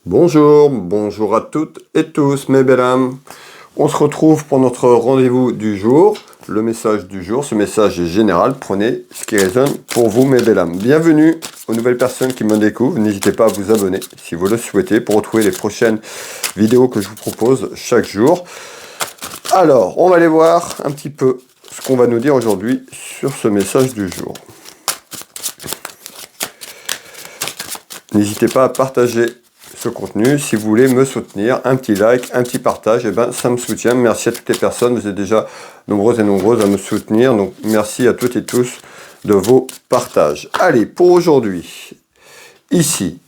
Bonjour, bonjour à toutes et tous mes belles âmes. On se retrouve pour notre rendez-vous du jour. Le message du jour, ce message est général, prenez ce qui résonne pour vous mes belles âmes. Bienvenue aux nouvelles personnes qui me découvrent. N'hésitez pas à vous abonner si vous le souhaitez pour retrouver les prochaines vidéos que je vous propose chaque jour. Alors, on va aller voir un petit peu ce qu'on va nous dire aujourd'hui sur ce message du jour. N'hésitez pas à partager ce contenu. Si vous voulez me soutenir, un petit like, un petit partage, et ben ça me soutient. Merci à toutes les personnes, vous êtes déjà nombreuses et nombreuses à me soutenir. Donc merci à toutes et tous de vos partages. Allez, pour aujourd'hui, ici,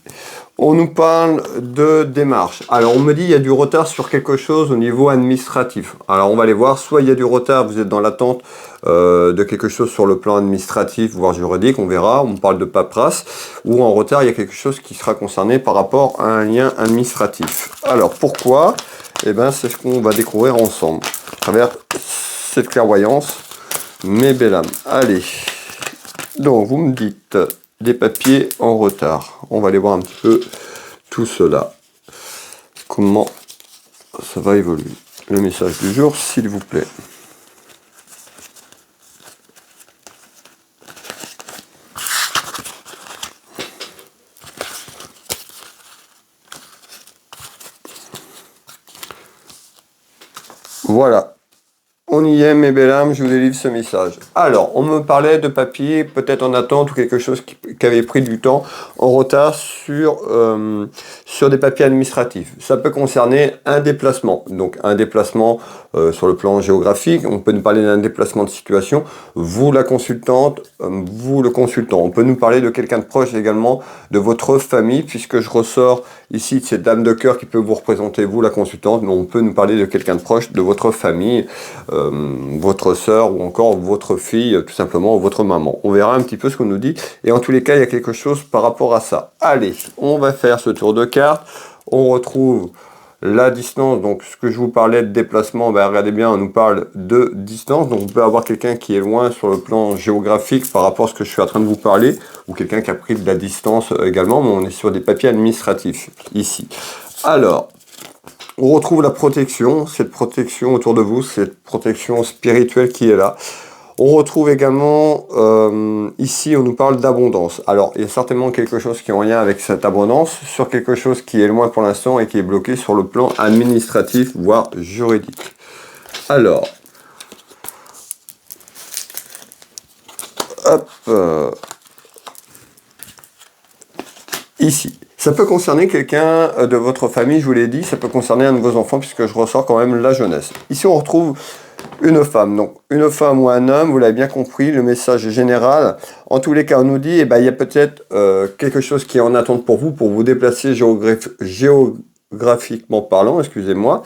on nous parle de démarche. Alors on me dit il y a du retard sur quelque chose au niveau administratif. Alors on va aller voir, soit il y a du retard, vous êtes dans l'attente de quelque chose sur le plan administratif, voire juridique, on verra, on parle de paperasse, ou en retard il y a quelque chose qui sera concerné par rapport à un lien administratif. Alors pourquoi? Eh bien c'est ce qu'on va découvrir ensemble, à travers cette clairvoyance, mes belles âmes. Allez, donc vous me dites des papiers en retard. On va aller voir un petit peu tout cela. Comment ça va évoluer. Le message du jour, s'il vous plaît. Voilà. On y est, mes belles âmes, je vous délivre ce message. Alors, on me parlait de papier, peut-être en attente ou quelque chose qui avait pris du temps en retard sur des papiers administratifs. Ça peut concerner un déplacement. Donc, un déplacement sur le plan géographique. On peut nous parler d'un déplacement de situation. Vous, la consultante, vous, le consultant. On peut nous parler de quelqu'un de proche également, de votre famille, puisque je ressors ici de cette dame de cœur qui peut vous représenter, vous, la consultante. Mais on peut nous parler de quelqu'un de proche, de votre famille. Votre sœur ou encore votre fille, tout simplement, ou votre maman. On verra un petit peu ce qu'on nous dit. Et en tous les cas, il y a quelque chose par rapport à ça. Allez, on va faire ce tour de carte. On retrouve la distance. Donc, ce que je vous parlais de déplacement, ben, regardez bien, on nous parle de distance. Donc, on peut avoir quelqu'un qui est loin sur le plan géographique par rapport à ce que je suis en train de vous parler, ou quelqu'un qui a pris de la distance également, mais on est sur des papiers administratifs, ici. Alors, on retrouve la protection, cette protection autour de vous, cette protection spirituelle qui est là. On retrouve également, ici, on nous parle d'abondance. Alors, il y a certainement quelque chose qui est en lien avec cette abondance, sur quelque chose qui est loin pour l'instant et qui est bloqué sur le plan administratif, voire juridique. Alors, hop, ici. Ça peut concerner quelqu'un de votre famille, je vous l'ai dit, ça peut concerner un de vos enfants, puisque je ressors quand même la jeunesse. Ici, on retrouve une femme. Donc, une femme ou un homme, vous l'avez bien compris, le message est général. En tous les cas, on nous dit, eh ben, il y a peut-être quelque chose qui est en attente pour vous déplacer géographiquement parlant, excusez-moi.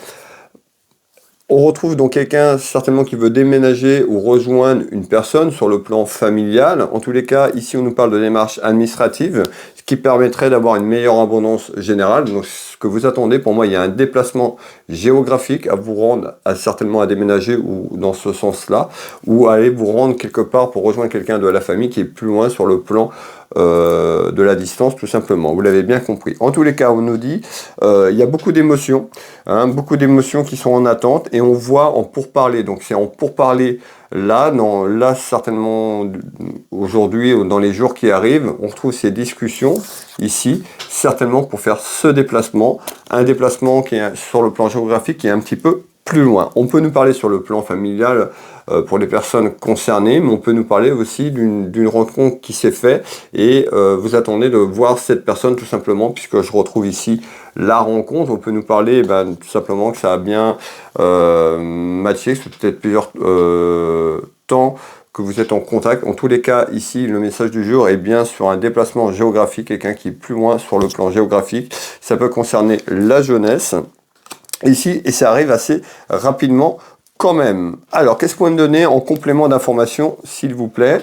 On retrouve donc quelqu'un certainement qui veut déménager ou rejoindre une personne sur le plan familial. En tous les cas, ici on nous parle de démarches administratives, ce qui permettrait d'avoir une meilleure abondance générale. Donc ce que vous attendez, pour moi, il y a un déplacement géographique à vous rendre, certainement à déménager ou dans ce sens-là, ou à aller vous rendre quelque part pour rejoindre quelqu'un de la famille qui est plus loin sur le plan de la distance, tout simplement. Vous l'avez bien compris. En tous les cas, on nous dit, il y a beaucoup d'émotions, hein, beaucoup d'émotions qui sont en attente, et on voit en pourparler. Donc c'est en pourparler là, certainement aujourd'hui, ou dans les jours qui arrivent, on retrouve ces discussions ici, certainement pour faire ce déplacement, un déplacement qui est sur le plan géographique qui est un petit peu plus loin. On peut nous parler sur le plan familial pour les personnes concernées, mais on peut nous parler aussi d'une rencontre qui s'est faite et vous attendez de voir cette personne tout simplement, puisque je retrouve ici la rencontre. On peut nous parler tout simplement que ça a bien matché, c'est peut-être plusieurs temps que vous êtes en contact. En tous les cas, ici, le message du jour est bien sur un déplacement géographique, quelqu'un qui est plus loin sur le plan géographique. Ça peut concerner la jeunesse ici, et ça arrive assez rapidement quand même. Alors, qu'est-ce qu'on va me donner en complément d'information, s'il vous plaît?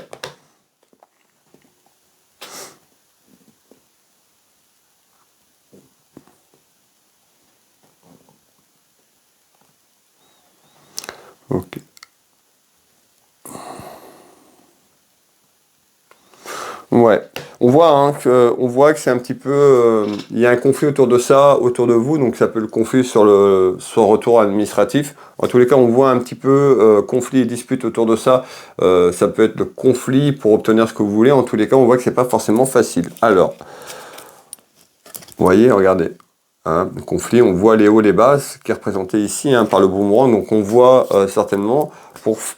Ok. Ouais. On voit, hein, on voit que c'est un petit peu, il y a un conflit autour de ça, autour de vous, donc ça peut le conflit sur le retour administratif. En tous les cas, on voit un petit peu conflit et dispute autour de ça. Ça peut être le conflit pour obtenir ce que vous voulez. En tous les cas, on voit que c'est pas forcément facile. Alors, vous voyez, regardez. Hein, le conflit, on voit les hauts, les bas, qui est représenté ici hein, par le boomerang. Donc on voit certainement,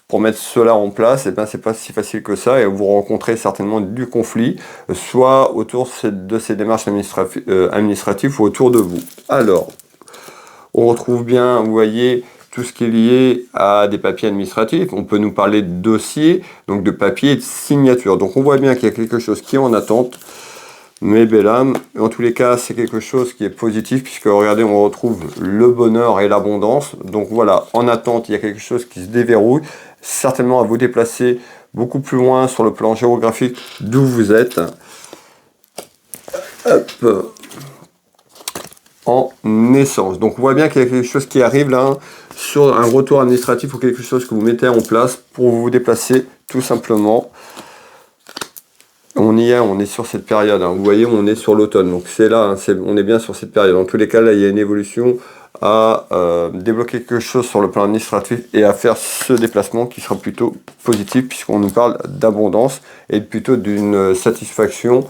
pour mettre cela en place, et ben, c'est pas si facile que ça. Et vous rencontrez certainement du conflit, soit autour de ces démarches administratives ou autour de vous. Alors, on retrouve bien, vous voyez, tout ce qui est lié à des papiers administratifs. On peut nous parler de dossiers, donc de papiers et de signatures. Donc on voit bien qu'il y a quelque chose qui est en attente. Mes belles âmes, en tous les cas, c'est quelque chose qui est positif, puisque regardez, on retrouve le bonheur et l'abondance. Donc voilà, en attente, il y a quelque chose qui se déverrouille, certainement à vous déplacer beaucoup plus loin sur le plan géographique d'où vous êtes. Hop. En naissance. Donc on voit bien qu'il y a quelque chose qui arrive là, sur un retour administratif ou quelque chose que vous mettez en place pour vous déplacer tout simplement. On y est, on est sur cette période. Hein. Vous voyez, on est sur l'automne. Donc c'est là, hein, on est bien sur cette période. En tous les cas, là, il y a une évolution à débloquer quelque chose sur le plan administratif et à faire ce déplacement qui sera plutôt positif puisqu'on nous parle d'abondance et plutôt d'une satisfaction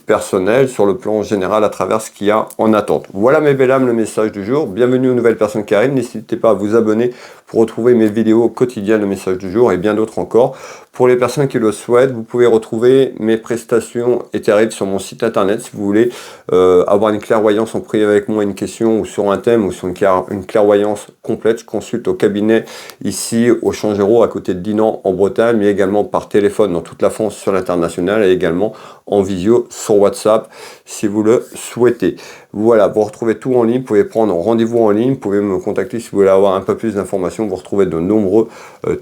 personnelle sur le plan général à travers ce qu'il y a en attente. Voilà mes belles âmes, le message du jour. Bienvenue aux nouvelles personnes qui arrivent. N'hésitez pas à vous abonner pour retrouver mes vidéos quotidiennes, le message du jour et bien d'autres encore. Pour les personnes qui le souhaitent, vous pouvez retrouver mes prestations et tarifs sur mon site internet si vous voulez avoir une clairvoyance en privé avec moi, une question ou sur un thème ou sur une clairvoyance complète. Je consulte au cabinet ici au Changero à côté de Dinan en Bretagne, mais également par téléphone dans toute la France sur l'international et également en visio sur WhatsApp si vous le souhaitez. Voilà, vous retrouvez tout en ligne, vous pouvez prendre rendez-vous en ligne, vous pouvez me contacter si vous voulez avoir un peu plus d'informations, vous retrouvez de nombreux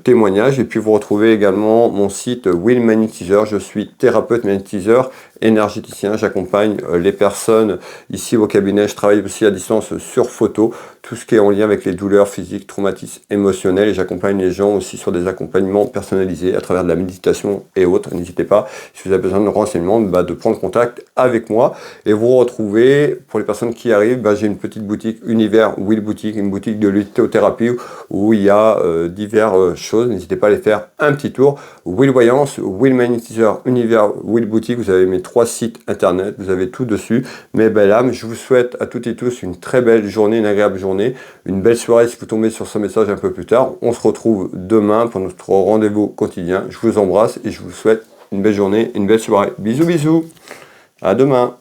témoignages et puis vous retrouvez également mon site Will Magnétiseur. Je suis thérapeute magnétiseur, énergéticien, j'accompagne les personnes ici au cabinet, je travaille aussi à distance sur photo, tout ce qui est en lien avec les douleurs physiques, traumatismes émotionnels et j'accompagne les gens aussi sur des accompagnements personnalisés à travers de la méditation et autres. N'hésitez pas, si vous avez besoin de renseignements, de prendre contact avec moi et vous retrouvez, pour les personnes qui arrivent, j'ai une petite boutique Univers Will Boutique, une boutique de lithothérapie où il y a diverses choses. N'hésitez pas à aller faire un petit tour. Will Voyance, Will Magnétiseur, Univers Will Boutique, vous avez mes 3 sites internet, vous avez tout dessus. Mes belles âmes, je vous souhaite à toutes et tous une très belle journée, une agréable journée, une belle soirée si vous tombez sur ce message un peu plus tard. On se retrouve demain pour notre rendez-vous quotidien. Je vous embrasse et je vous souhaite une belle journée, une belle soirée. Bisous, bisous. À demain.